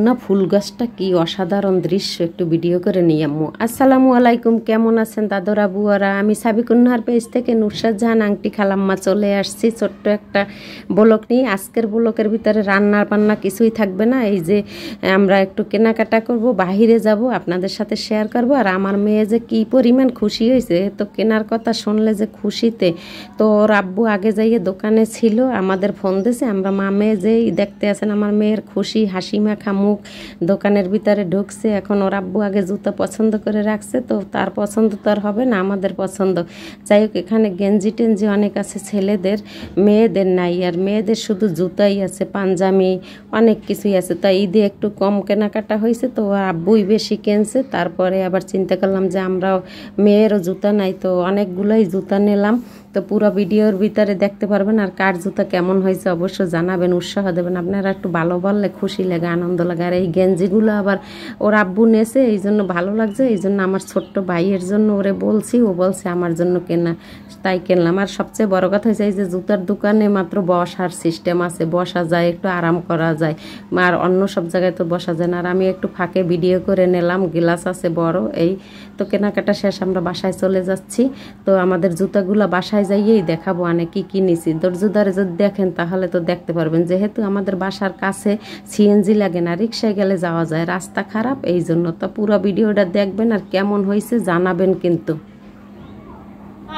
না ফুল গাছটা কি অসাধারণ দৃশ্য, একটু ভিডিও করে নিই আম্মু। আসসালামু আলাইকুম, কেমন আছেন দাদরা বুয়ারা? আমি সাবিকুন্নাহার পেজ থেকে নুরশাদ জাহান আংটি খালাম্মা চলে আসছি ছোট্ট একটা ব্লগ নিয়ে। আজকের ব্লগের ভিতরে রান্না বান্না কিছুই থাকবে না, এই যে আমরা একটু কেনাকাটা করব, বাহিরে যাব, আপনাদের সাথে শেয়ার করব। আর আমার মেয়ে যে কি পরিমাণ খুশি হয়েছে, তো কেনার কথা শুনলে যে খুশিতে, তো ওর আব্বু আগে যাইয়ে দোকানে ছিল, আমাদের ফোন দিয়েছে, আমরা মা মেয়ে যেই দেখতে আছেন আমার মেয়ের খুশি হাসি মাখা মুখ। দোকানের ভিতরে ঢুকছে, এখন ওর আব্বু আগে জুতা পছন্দ করে রাখছে, তো তার পছন্দ তো আর হবে না, আমাদের পছন্দ। যাই হোক, এখানে গেঞ্জি টেঞ্জি অনেক আছে ছেলেদের, মেয়েদের নাই। আর মেয়েদের শুধু জুতাই আছে, পাঞ্জামি অনেক কিছুই আছে। তাই ঈদে একটু কম কেনাকাটা হয়েছে, তো ওর আব্বুই বেশি কিনছে। তারপরে আবার চিন্তা করলাম যে আমরাও, মেয়েরও জুতা নাই, তো অনেকগুলোই জুতা নিলাম। তো পুরো ভিডিওর ভিতরে দেখতে পারবেন। আর কার জুতা কেমন হয়েছে অবশ্য জানাবেন, উৎসাহ দেবেন। আপনারা একটু ভালো বললে খুশি লাগে, আনন্দ লাগে। আর এই গেঞ্জিগুলো আবার ওর আব্বু নেছে, এই জন্য ভালো লাগছে, এই জন্য আমার ছোট্ট ভাইয়ের জন্য ওরে বলছি, ও বলছে আমার জন্য কেনা, তাই কিনলাম। আর সবচেয়ে বড় কথা হয়েছে, এই যে জুতার দোকানে মাত্র বসার সিস্টেম আছে, বসা যায়, একটু আরাম করা যায়। আর অন্য সব জায়গায় তো বসা যায় না। আর আমি একটু ফাঁকে ভিডিও করে নিলাম, গ্লাস আছে বড়। এই তো কেনাকাটা শেষ, আমরা বাসায় চলে যাচ্ছি। তো আমাদের জুতাগুলো বাসায় যাইয়েই দেখাবো অনেক কি কি নিছি। দরজুদারে যদি দেখেন তাহলে তো দেখতে পারবেন, যেহেতু আমাদের বাসার কাছে সিএনজি লাগে না, রিক্সায় গেলে যাওয়া যায়, রাস্তা খারাপ, এই জন্য। তো পুরো ভিডিওটা দেখবেন আর কেমন হয়েছে জানাবেন কিন্তু।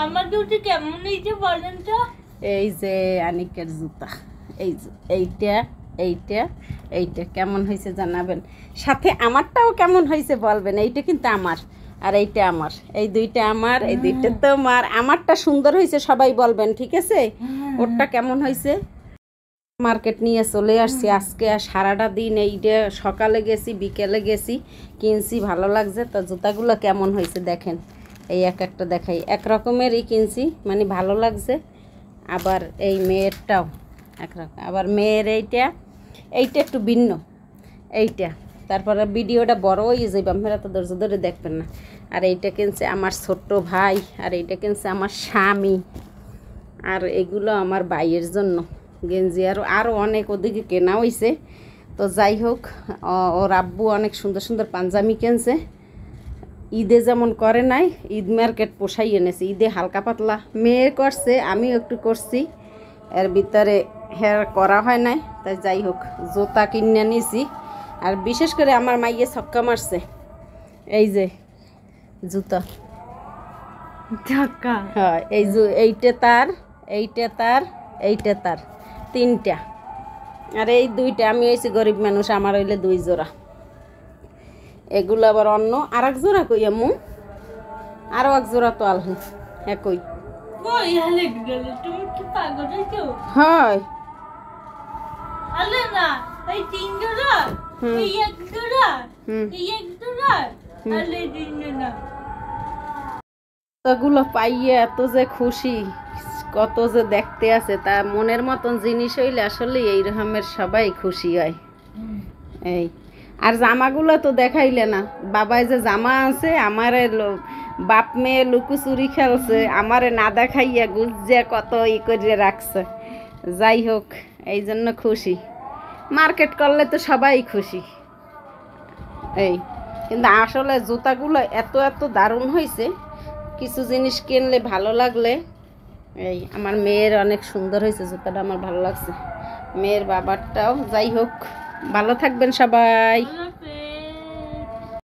আমার জুতা কেমন হয়েছে বলেন তো? এই যে আনিকের জুতা, এই যে এইটা এইটা এইটা কেমন হয়েছে জানাবেন, সাথে আমারটাও কেমন হয়েছে বলবেন। এইটা কিন্তু আমার, আর এইটা আমার, এই দুইটা আমার, এই দুইটা তোমার। আমারটা সুন্দর হয়েছে সবাই বলবেন, ঠিক আছে? ওরটা কেমন হয়েছে? মার্কেট নিয়ে চলে আসছি আজকে, আর সারাটা দিন এইটা সকালে গেছি বিকেলে গেছি, কিনছি, ভালো লাগছে। তো জুতাগুলো কেমন হয়েছে দেখেন, এই এক একটা দেখাই, এক রকমেরই কিনছি, মানে ভালো লাগছে। আবার এই মেয়েরটাও একরকম, আবার মেয়ের এইটা একটু ভিন্ন, এইটা। তারপরে ভিডিওটা বড় হয়ে যাবে, আপনারা তো ধৈর্য ধরে দেখবেন না। আর এইটা কিনছে আমার ছোট্ট ভাই, আর এইটা কিনছে আমার স্বামী, আর এগুলো আমার ভাইয়ের জন্য গেঞ্জি। আরও অনেক ওদিকে কেনা হয়েছে। তো যাই হোক, ওর আব্বু অনেক সুন্দর সুন্দর পাঞ্জাবি কিনছে, ঈদে যেমন করে নাই, ঈদ মার্কেট পোষাই এনেছে। ঈদে হালকা পাতলা মেয়ে করছে, আমিও একটু করছি, এর ভিতরে হেয়ার করা হয় নাই। তাই যাই হোক, জুতা কিনে নিয়েছি। আর বিশেষ করে আমার মাইয়ে ছক্কা মারছে, এই যে জুতা, হ্যাঁ, এইটা তার, এইটা তার, এইটা তার, তিনটা। আর এই দুইটা, আমি হয়েছি গরিব মানুষ, আমার হইলে 2 জোড়া। এগুলো আবার অন্য আর এক জোড়া কই আম্মু, আরও 1 জোড়া তো আলহা একই হয়। না, এই 3 জোড়া, এই 1 জোড়া, এই 1 জোড়া, আর এই 3 জোড়া। এগুলো পাইয়ে এত যে খুশি, কত যে দেখতে আছে, তা মনের মতন জিনিস হইলে আসলে এই রকমের সবাই খুশি হয়। এই আর জামাগুলো তো দেখাইলে না, বাবাই যে জামা আছে, আমারে বাপ মেয়ে লুকোচুরি খেলছে, আমারে না দেখাইয়া গুজিয়া কত করে রাখছে। যাই হোক, এই জন্য খুশি। মার্কেট করলে তো সবাই খুশি। এই কিন্তু আসলে জুতাগুলো এত এত দারুণ হয়েছে, কিছু জিনিস কিনলে ভালো লাগলে। এই আমার মেয়ের অনেক সুন্দর হয়েছে জুতাটা, আমার ভালো লাগছে, মেয়ের বাবারটাও। যাই হোক, ভালো থাকবেন সবাই।